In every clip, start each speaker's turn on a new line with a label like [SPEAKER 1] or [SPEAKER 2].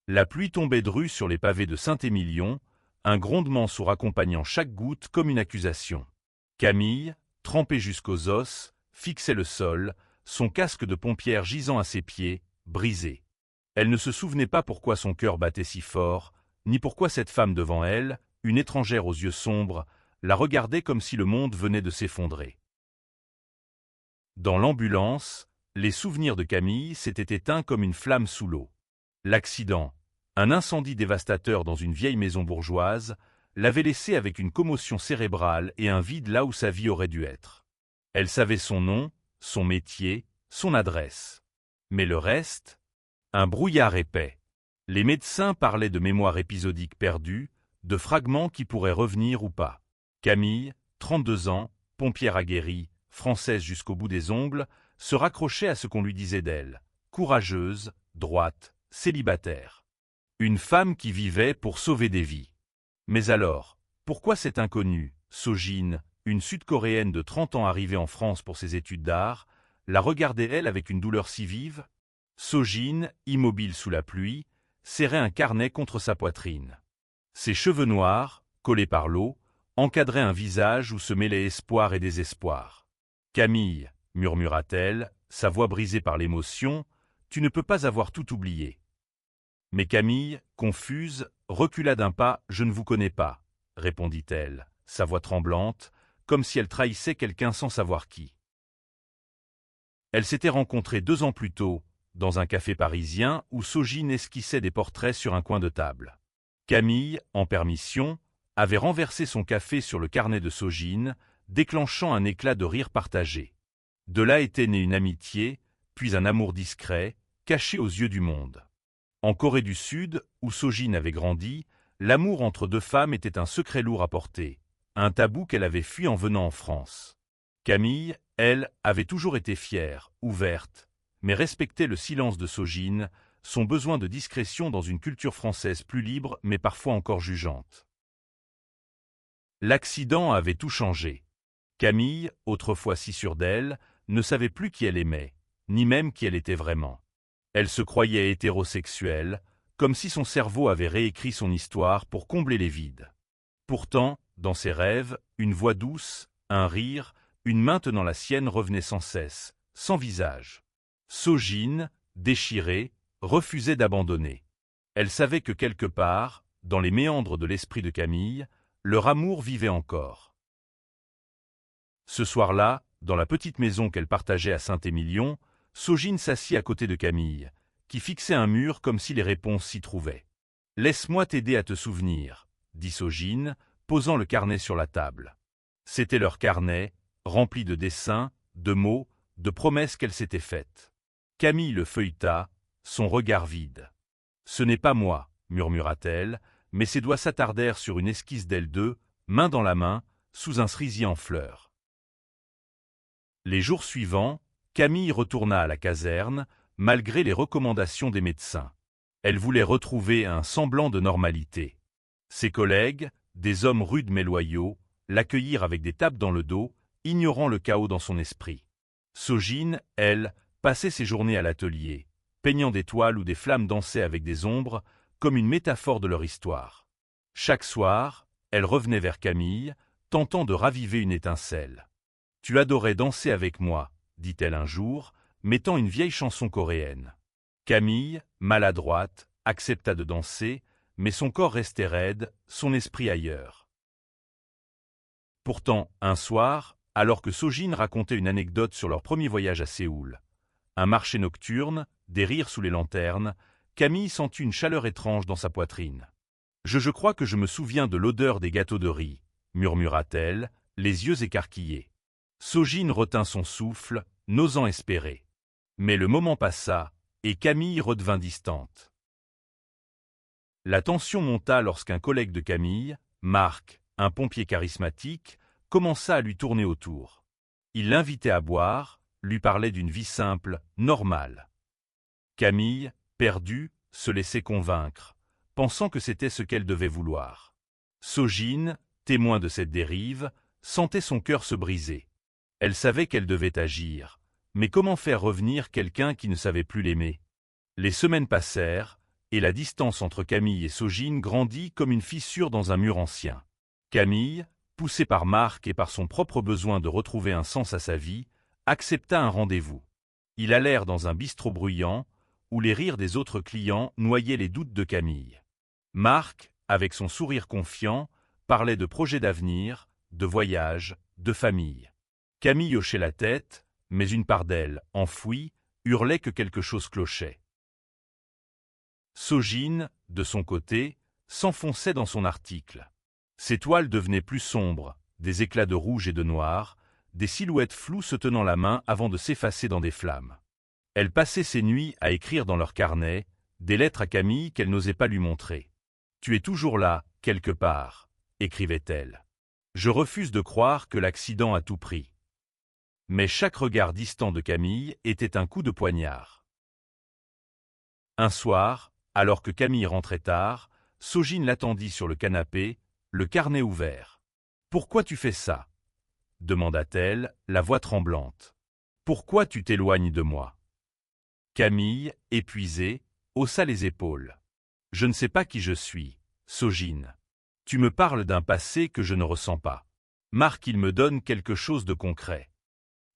[SPEAKER 1] La pluie tombait drue sur les pavés de Saint-Émilion, un grondement sourd accompagnant chaque goutte comme une accusation. Camille, trempée jusqu'aux os, fixait le sol, son casque de pompière gisant à ses pieds, brisé. Elle ne se souvenait pas pourquoi son cœur battait si fort, ni pourquoi cette femme devant elle, une étrangère aux yeux sombres, la regardait comme si le monde venait de s'effondrer. Dans l'ambulance, les souvenirs de Camille s'étaient éteints comme une flamme sous l'eau. L'accident, un incendie dévastateur dans une vieille maison bourgeoise, l'avait laissée avec une commotion cérébrale et un vide là où sa vie aurait dû être. Elle savait son nom, son métier, son adresse. Mais le reste, un brouillard épais. Les médecins parlaient de mémoire épisodique perdue, de fragments qui pourraient revenir ou pas. Camille, 32 ans, pompière aguerrie, française jusqu'au bout des ongles, se raccrochait à ce qu'on lui disait d'elle. Courageuse, droite, célibataire. Une femme qui vivait pour sauver des vies. Mais alors, pourquoi cette inconnue, Sojin, une Sud-Coréenne de 30 ans arrivée en France pour ses études d'art, la regardait-elle avec une douleur si vive? Sojin, immobile sous la pluie, serrait un carnet contre sa poitrine. Ses cheveux noirs, collés par l'eau, encadraient un visage où se mêlaient espoir et désespoir. « Camille, murmura-t-elle, sa voix brisée par l'émotion, tu ne peux pas avoir tout oublié. » Mais Camille, confuse, recula d'un pas. « Je ne vous connais pas, » répondit-elle, sa voix tremblante, comme si elle trahissait quelqu'un sans savoir qui. Elle s'était rencontrée 2 ans plus tôt, dans un café parisien où Sojin esquissait des portraits sur un coin de table. Camille, en permission, avait renversé son café sur le carnet de Sojin, déclenchant un éclat de rire partagé. De là était née une amitié, puis un amour discret, caché aux yeux du monde. En Corée du Sud, où Sojin avait grandi, l'amour entre 2 femmes était un secret lourd à porter, un tabou qu'elle avait fui en venant en France. Camille, elle, avait toujours été fière, ouverte, mais respectait le silence de Sojin, son besoin de discrétion dans une culture française plus libre mais parfois encore jugeante. L'accident avait tout changé. Camille, autrefois si sûre d'elle, ne savait plus qui elle aimait, ni même qui elle était vraiment. Elle se croyait hétérosexuelle, comme si son cerveau avait réécrit son histoire pour combler les vides. Pourtant, dans ses rêves, une voix douce, un rire, une main tenant la sienne revenaient sans cesse, sans visage. Sojin, déchirée, refusait d'abandonner. Elle savait que quelque part, dans les méandres de l'esprit de Camille, leur amour vivait encore. Ce soir-là, dans la petite maison qu'elle partageait à Saint-Émilion, Sojin s'assit à côté de Camille, qui fixait un mur comme si les réponses s'y trouvaient. « Laisse-moi t'aider à te souvenir, » dit Sojin, posant le carnet sur la table. C'était leur carnet, rempli de dessins, de mots, de promesses qu'elle s'était faites. Camille le feuilleta, son regard vide. « Ce n'est pas moi, » murmura-t-elle, mais ses doigts s'attardèrent sur une esquisse d'elle deux, main dans la main, sous un cerisier en fleurs. Les jours suivants, Camille retourna à la caserne, malgré les recommandations des médecins. Elle voulait retrouver un semblant de normalité. Ses collègues, des hommes rudes mais loyaux, l'accueillirent avec des tapes dans le dos, ignorant le chaos dans son esprit. Sojin, elle, passait ses journées à l'atelier, peignant des toiles où des flammes dansaient avec des ombres, comme une métaphore de leur histoire. Chaque soir, elle revenait vers Camille, tentant de raviver une étincelle. « Tu adorais danser avec moi, » dit-elle un jour, mettant une vieille chanson coréenne. Camille, maladroite, accepta de danser, mais son corps restait raide, son esprit ailleurs. Pourtant, un soir, alors que Sojin racontait une anecdote sur leur premier voyage à Séoul, un marché nocturne, des rires sous les lanternes, Camille sentit une chaleur étrange dans sa poitrine. « Je crois que je me souviens de l'odeur des gâteaux de riz, » murmura-t-elle, les yeux écarquillés. Sojin retint son souffle, n'osant espérer. Mais le moment passa, et Camille redevint distante. La tension monta lorsqu'un collègue de Camille, Marc, un pompier charismatique, commença à lui tourner autour. Il l'invitait à boire, lui parlait d'une vie simple, normale. Camille, perdue, se laissait convaincre, pensant que c'était ce qu'elle devait vouloir. Sojin, témoin de cette dérive, sentait son cœur se briser. Elle savait qu'elle devait agir, mais comment faire revenir quelqu'un qui ne savait plus l'aimer? Les semaines passèrent, et la distance entre Camille et Sojin grandit comme une fissure dans un mur ancien. Camille, poussée par Marc et par son propre besoin de retrouver un sens à sa vie, accepta un rendez-vous. Ils allèrent dans un bistrot bruyant, où les rires des autres clients noyaient les doutes de Camille. Marc, avec son sourire confiant, parlait de projets d'avenir, de voyages, de famille. Camille hochait la tête, mais une part d'elle, enfouie, hurlait que quelque chose clochait. Sojin, de son côté, s'enfonçait dans son article. Ses toiles devenaient plus sombres, des éclats de rouge et de noir, des silhouettes floues se tenant la main avant de s'effacer dans des flammes. Elle passait ses nuits à écrire dans leur carnet, des lettres à Camille qu'elle n'osait pas lui montrer. « Tu es toujours là, quelque part », écrivait-elle. « Je refuse de croire que l'accident a tout pris. » Mais chaque regard distant de Camille était un coup de poignard. Un soir, alors que Camille rentrait tard, Sojin l'attendit sur le canapé, le carnet ouvert. « Pourquoi tu fais ça ?» demanda-t-elle, la voix tremblante. « Pourquoi tu t'éloignes de moi ?» Camille, épuisée, haussa les épaules. « Je ne sais pas qui je suis, Sojin. Tu me parles d'un passé que je ne ressens pas. Marc, il me donne quelque chose de concret. »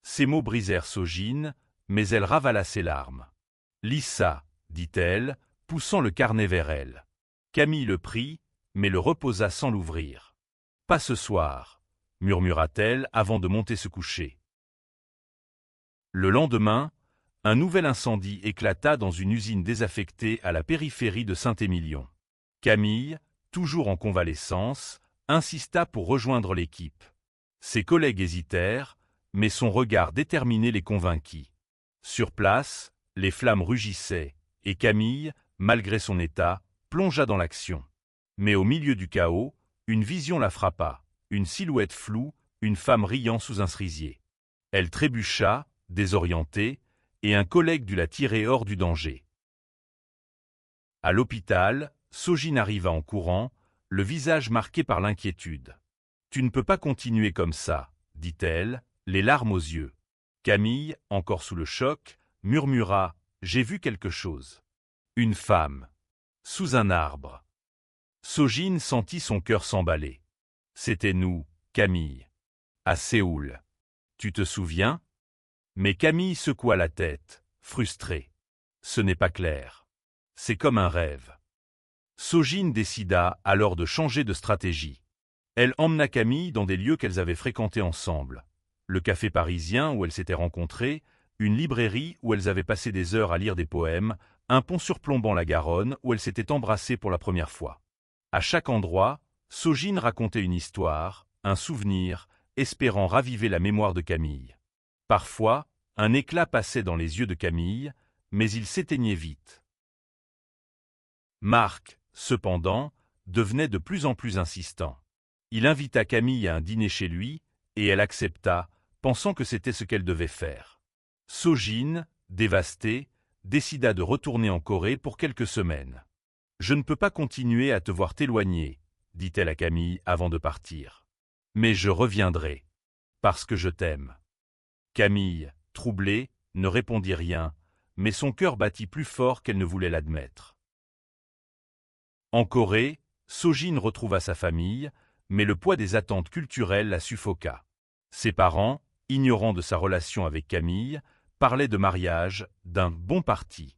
[SPEAKER 1] Ces mots brisèrent Sojin, mais elle ravala ses larmes. « Lis ça, » dit-elle, poussant le carnet vers elle. Camille le prit, mais le reposa sans l'ouvrir. « Pas ce soir, » murmura-t-elle avant de monter se coucher. Le lendemain, un nouvel incendie éclata dans une usine désaffectée à la périphérie de Saint-Émilion. Camille, toujours en convalescence, insista pour rejoindre l'équipe. Ses collègues hésitèrent, mais son regard déterminé les convainquit. Sur place, les flammes rugissaient, et Camille, malgré son état, plongea dans l'action. Mais au milieu du chaos, une vision la frappa, une silhouette floue, une femme riant sous un cerisier. Elle trébucha, désorientée, et un collègue dut la tirer hors du danger. À l'hôpital, Sojin arriva en courant, le visage marqué par l'inquiétude. « Tu ne peux pas continuer comme ça, » dit-elle, les larmes aux yeux. Camille, encore sous le choc, murmura « J'ai vu quelque chose. » Une femme. Sous un arbre. Sojin sentit son cœur s'emballer. C'était nous, Camille. À Séoul. Tu te souviens? Mais Camille secoua la tête, frustrée. Ce n'est pas clair. C'est comme un rêve. Sojin décida alors de changer de stratégie. Elle emmena Camille dans des lieux qu'elles avaient fréquentés ensemble. Le café parisien où elles s'étaient rencontrées, une librairie où elles avaient passé des heures à lire des poèmes, un pont surplombant la Garonne où elles s'étaient embrassées pour la première fois. À chaque endroit, Sojin racontait une histoire, un souvenir, espérant raviver la mémoire de Camille. Parfois, un éclat passait dans les yeux de Camille, mais il s'éteignait vite. Marc, cependant, devenait de plus en plus insistant. Il invita Camille à un dîner chez lui, et elle accepta, pensant que c'était ce qu'elle devait faire. Sojin, dévastée, décida de retourner en Corée pour quelques semaines. « Je ne peux pas continuer à te voir t'éloigner, » dit-elle à Camille avant de partir. « Mais je reviendrai, parce que je t'aime. » Camille, troublée, ne répondit rien, mais son cœur battit plus fort qu'elle ne voulait l'admettre. En Corée, Sojin retrouva sa famille, mais le poids des attentes culturelles la suffoqua. Ses parents, ignorant de sa relation avec Camille, parlaient de mariage, d'un bon parti.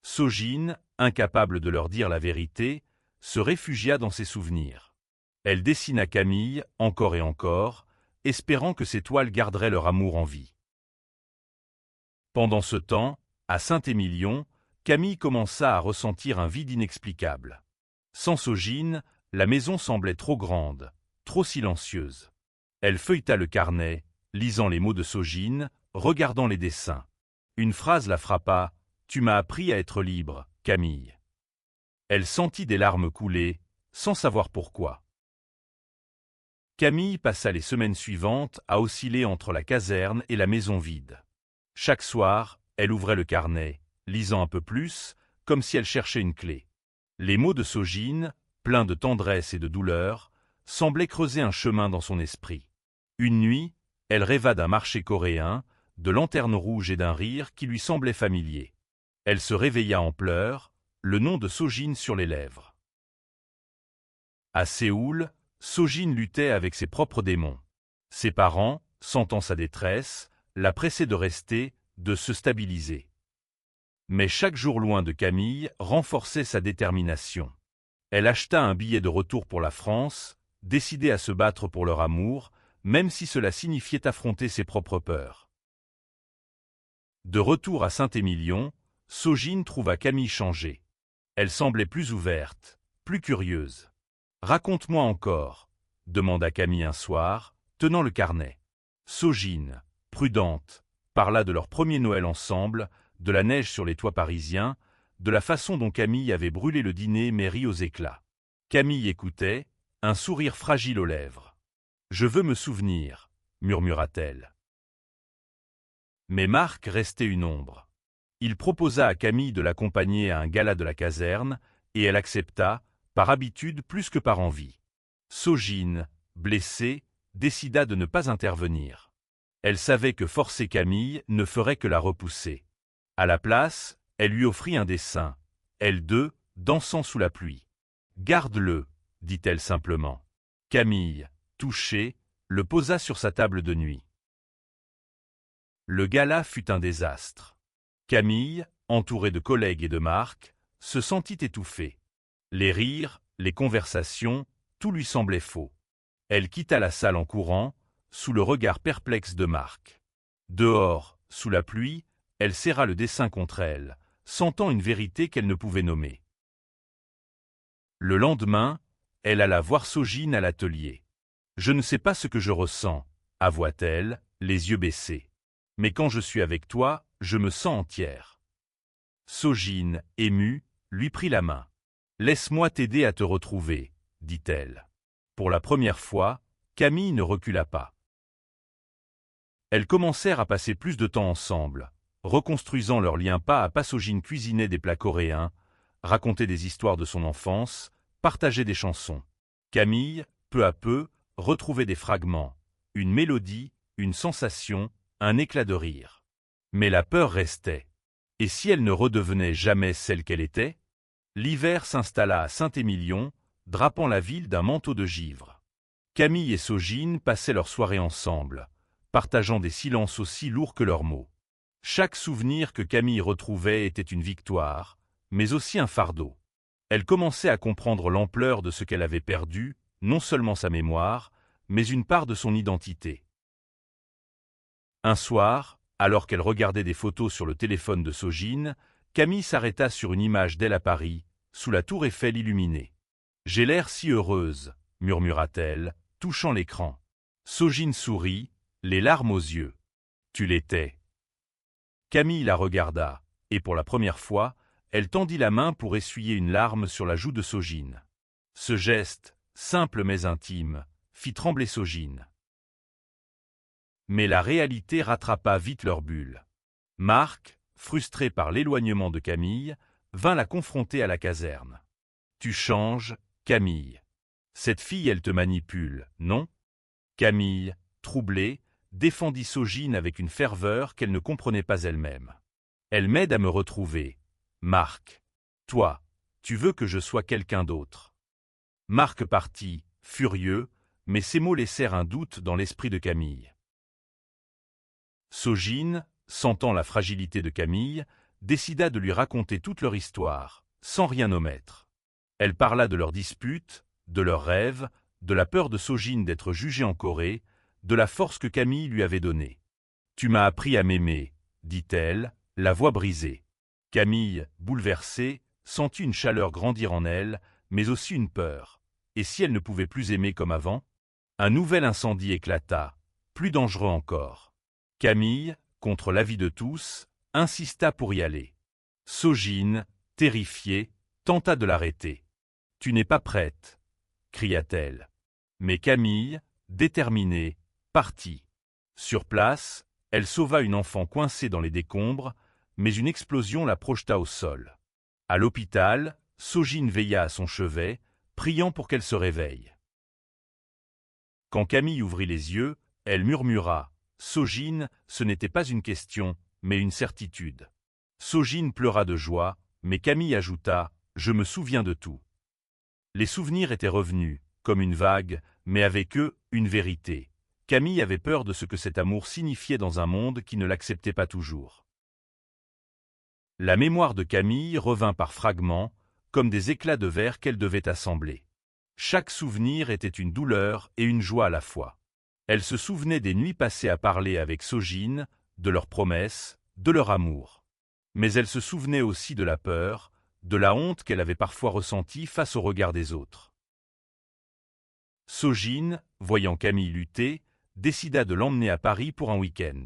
[SPEAKER 1] Sojin, incapable de leur dire la vérité, se réfugia dans ses souvenirs. Elle dessina Camille, encore et encore, espérant que ses toiles garderaient leur amour en vie. Pendant ce temps, à Saint-Émilion, Camille commença à ressentir un vide inexplicable. Sans Sojin, la maison semblait trop grande, trop silencieuse. Elle feuilleta le carnet, lisant les mots de Sojin, regardant les dessins. Une phrase la frappa. « Tu m'as appris à être libre, Camille. » Elle sentit des larmes couler, sans savoir pourquoi. Camille passa les semaines suivantes à osciller entre la caserne et la maison vide. Chaque soir, elle ouvrait le carnet, lisant un peu plus, comme si elle cherchait une clé. Les mots de Sojin, pleins de tendresse et de douleur, semblaient creuser un chemin dans son esprit. Une nuit, elle rêva d'un marché coréen, de lanternes rouges et d'un rire qui lui semblait familier. Elle se réveilla en pleurs, le nom de Sojin sur les lèvres. À Séoul, Sojin luttait avec ses propres démons. Ses parents, sentant sa détresse, la pressaient de rester, de se stabiliser. Mais chaque jour loin de Camille renforçait sa détermination. Elle acheta un billet de retour pour la France, décidée à se battre pour leur amour, même si cela signifiait affronter ses propres peurs. De retour à Saint-Émilion, Sojin trouva Camille changée. Elle semblait plus ouverte, plus curieuse. « Raconte-moi encore », demanda Camille un soir, tenant le carnet. Sojin, prudente, parla de leur premier Noël ensemble, de la neige sur les toits parisiens, de la façon dont Camille avait brûlé le dîner mais ri aux éclats. Camille écoutait, un sourire fragile aux lèvres. « Je veux me souvenir », murmura-t-elle. Mais Marc restait une ombre. Il proposa à Camille de l'accompagner à un gala de la caserne, et elle accepta, par habitude plus que par envie. Sojin, blessée, décida de ne pas intervenir. Elle savait que forcer Camille ne ferait que la repousser. À la place, elle lui offrit un dessin, elles deux, dansant sous la pluie. « Garde-le », dit-elle simplement. Camille, touchée, le posa sur sa table de nuit. Le gala fut un désastre. Camille, entourée de collègues et de Marc, se sentit étouffée. Les rires, les conversations, tout lui semblait faux. Elle quitta la salle en courant, sous le regard perplexe de Marc. Dehors, sous la pluie, elle serra le dessin contre elle, sentant une vérité qu'elle ne pouvait nommer. Le lendemain, elle alla voir Sojin à l'atelier. « Je ne sais pas ce que je ressens », avoua-t-elle, les yeux baissés. « Mais quand je suis avec toi, je me sens entière. » Sojin, émue, lui prit la main. « Laisse-moi t'aider à te retrouver, » dit-elle. Pour la première fois, Camille ne recula pas. Elles commencèrent à passer plus de temps ensemble, reconstruisant leur lien pas à pas. Sojin cuisinait des plats coréens, racontait des histoires de son enfance, partageait des chansons. Camille, peu à peu, retrouvait des fragments, une mélodie, une sensation, un éclat de rire. Mais la peur restait. Et si elle ne redevenait jamais celle qu'elle était? L'hiver s'installa à Saint-Émilion, drapant la ville d'un manteau de givre. Camille et Sojin passaient leurs soirées ensemble, partageant des silences aussi lourds que leurs mots. Chaque souvenir que Camille retrouvait était une victoire, mais aussi un fardeau. Elle commençait à comprendre l'ampleur de ce qu'elle avait perdu, non seulement sa mémoire, mais une part de son identité. Un soir, alors qu'elle regardait des photos sur le téléphone de Sojin, Camille s'arrêta sur une image d'elle à Paris, sous la tour Eiffel illuminée. « J'ai l'air si heureuse », murmura-t-elle, touchant l'écran. Sojin sourit, les larmes aux yeux. « Tu l'étais. » Camille la regarda, et pour la première fois, elle tendit la main pour essuyer une larme sur la joue de Sojin. Ce geste, simple mais intime, fit trembler Sojin. Mais la réalité rattrapa vite leur bulle. Marc, frustré par l'éloignement de Camille, vint la confronter à la caserne. « Tu changes, Camille. Cette fille, elle te manipule, non ?» Camille, troublée, défendit Sojin avec une ferveur qu'elle ne comprenait pas elle-même. « Elle m'aide à me retrouver. Marc, toi, tu veux que je sois quelqu'un d'autre. » Marc partit, furieux, mais ces mots laissèrent un doute dans l'esprit de Camille. Sojin, sentant la fragilité de Camille, décida de lui raconter toute leur histoire, sans rien omettre. Elle parla de leurs disputes, de leurs rêves, de la peur de Sojin d'être jugée en Corée, de la force que Camille lui avait donnée. « Tu m'as appris à m'aimer, » dit-elle, la voix brisée. Camille, bouleversée, sentit une chaleur grandir en elle, mais aussi une peur. Et si elle ne pouvait plus aimer comme avant? Un nouvel incendie éclata, plus dangereux encore. Camille, contre l'avis de tous, insista pour y aller. Sojin, terrifiée, tenta de l'arrêter. « Tu n'es pas prête » cria-t-elle. Mais Camille, déterminée, partit. Sur place, elle sauva une enfant coincée dans les décombres, mais une explosion la projeta au sol. À l'hôpital, Sojin veilla à son chevet, priant pour qu'elle se réveille. Quand Camille ouvrit les yeux, elle murmura « Sojin, ce n'était pas une question, mais une certitude. » Sojin pleura de joie, mais Camille ajouta « Je me souviens de tout ». Les souvenirs étaient revenus, comme une vague, mais avec eux, une vérité. Camille avait peur de ce que cet amour signifiait dans un monde qui ne l'acceptait pas toujours. La mémoire de Camille revint par fragments, comme des éclats de verre qu'elle devait assembler. Chaque souvenir était une douleur et une joie à la fois. Elle se souvenait des nuits passées à parler avec Sogine, de leurs promesses, de leur amour. Mais elle se souvenait aussi de la peur, de la honte qu'elle avait parfois ressentie face au regard des autres. Sogine, voyant Camille lutter, décida de l'emmener à Paris pour un week-end.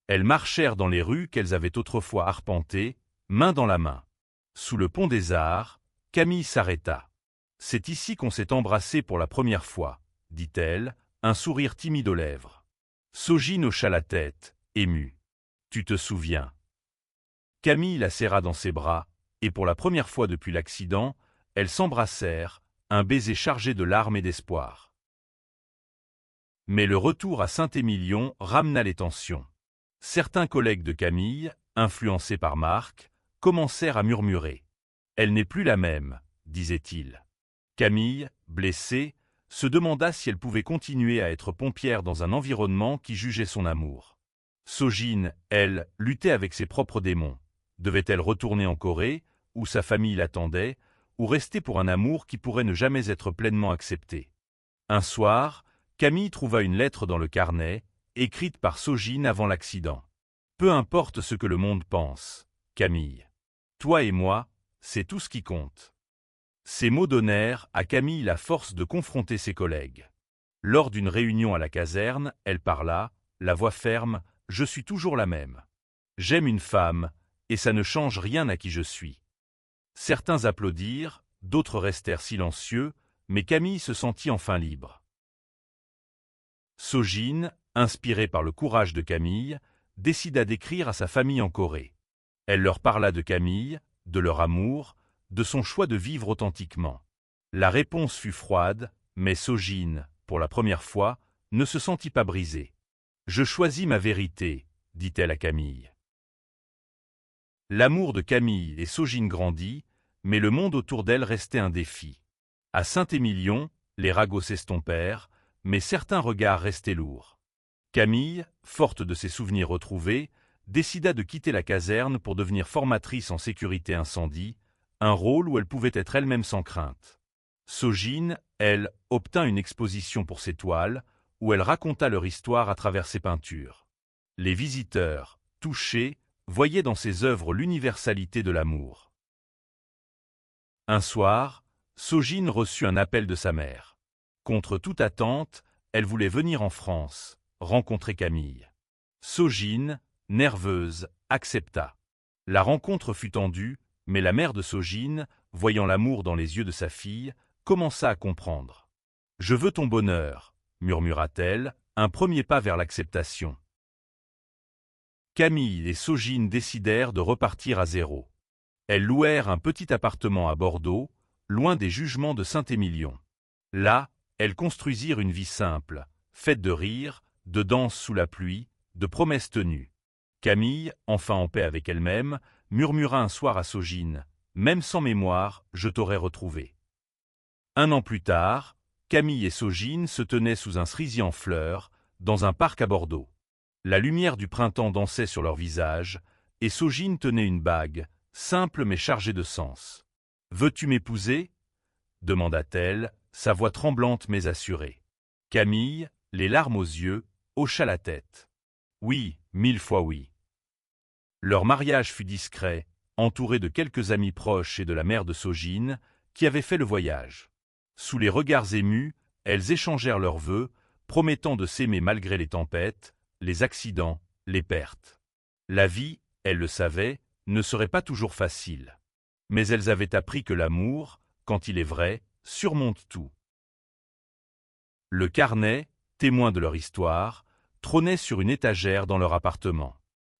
[SPEAKER 1] Elles marchèrent dans les rues qu'elles avaient autrefois arpentées, main dans la main. Sous le pont des Arts, Camille s'arrêta. « C'est ici qu'on s'est embrassé pour la première fois, » dit-elle, un sourire timide aux lèvres. Sogine hocha la tête, émue. « Tu te souviens ?» Camille la serra dans ses bras, et pour la première fois depuis l'accident, elles s'embrassèrent, un baiser chargé de larmes et d'espoir. Mais le retour à Saint-Émilion ramena les tensions. Certains collègues de Camille, influencés par Marc, commencèrent à murmurer. « Elle n'est plus la même », disait-il. Camille, blessée, se demanda si elle pouvait continuer à être pompière dans un environnement qui jugeait son amour. Sogine, elle, luttait avec ses propres démons. Devait-elle retourner en Corée, où sa famille l'attendait, ou rester pour un amour qui pourrait ne jamais être pleinement accepté? Un soir, Camille trouva une lettre dans le carnet, écrite par Sogine avant l'accident. « Peu importe ce que le monde pense, Camille. Toi et moi, c'est tout ce qui compte. » Ces mots donnèrent à Camille la force de confronter ses collègues. Lors d'une réunion à la caserne, elle parla, la voix ferme, « Je suis toujours la même. J'aime une femme, et ça ne change rien à qui je suis. » Certains applaudirent, d'autres restèrent silencieux, mais Camille se sentit enfin libre. Sogine, inspirée par le courage de Camille, décida d'écrire à sa famille en Corée. Elle leur parla de Camille, de leur amour, de son choix de vivre authentiquement. La réponse fut froide, mais Sogine, pour la première fois, ne se sentit pas brisée. « Je choisis ma vérité », dit-elle à Camille. L'amour de Camille et Sogine grandit, mais le monde autour d'elle restait un défi. À Saint-Émilion, les ragots s'estompèrent, mais certains regards restaient lourds. Camille, forte de ses souvenirs retrouvés, décida de quitter la caserne pour devenir formatrice en sécurité incendie, un rôle où elle pouvait être elle-même sans crainte. Sogine, elle, obtint une exposition pour ses toiles, où elle raconta leur histoire à travers ses peintures. Les visiteurs, touchés, voyaient dans ses œuvres l'universalité de l'amour. Un soir, Sogine reçut un appel de sa mère. Contre toute attente, elle voulait venir en France, rencontrer Camille. Sogine, nerveuse, accepta. La rencontre fut tendue, mais la mère de Sogine, voyant l'amour dans les yeux de sa fille, commença à comprendre. « Je veux ton bonheur », murmura-t-elle, un premier pas vers l'acceptation. Camille et Sogine décidèrent de repartir à zéro. Elles louèrent un petit appartement à Bordeaux, loin des jugements de Saint-Émilion. Là, elles construisirent une vie simple, faite de rires, de danses sous la pluie, de promesses tenues. Camille, enfin en paix avec elle-même, murmura un soir à Sogine, « Même sans mémoire, je t'aurais retrouvé. » Un an plus tard, Camille et Sogine se tenaient sous un cerisier en fleurs, dans un parc à Bordeaux. La lumière du printemps dansait sur leurs visages, et Sogine tenait une bague, simple mais chargée de sens. « Veux-tu m'épouser » demanda-t-elle, sa voix tremblante mais assurée. Camille, les larmes aux yeux, hocha la tête. « Oui, 1000 fois oui. » Leur mariage fut discret, entouré de quelques amis proches et de la mère de Sogine, qui avait fait le voyage. Sous les regards émus, elles échangèrent leurs vœux, promettant de s'aimer malgré les tempêtes, les accidents, les pertes. La vie, elles le savaient, ne serait pas toujours facile. Mais elles avaient appris que l'amour, quand il est vrai, surmonte tout. Le carnet, témoin de leur histoire, trônait sur une étagère dans leur appartement.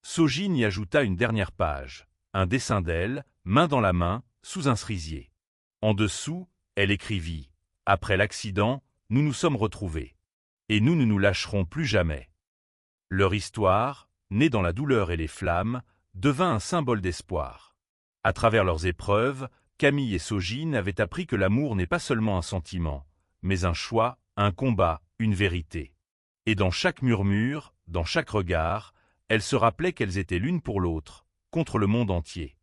[SPEAKER 1] Sogine y ajouta une dernière page, un dessin d'elle, main dans la main, sous un cerisier. En dessous, elle écrivit « Après l'accident, nous nous sommes retrouvés. Et nous ne nous lâcherons plus jamais. » Leur histoire, née dans la douleur et les flammes, devint un symbole d'espoir. À travers leurs épreuves, Camille et Sogine avaient appris que l'amour n'est pas seulement un sentiment, mais un choix, un combat, une vérité. Et dans chaque murmure, dans chaque regard, elles se rappelaient qu'elles étaient l'une pour l'autre, contre le monde entier.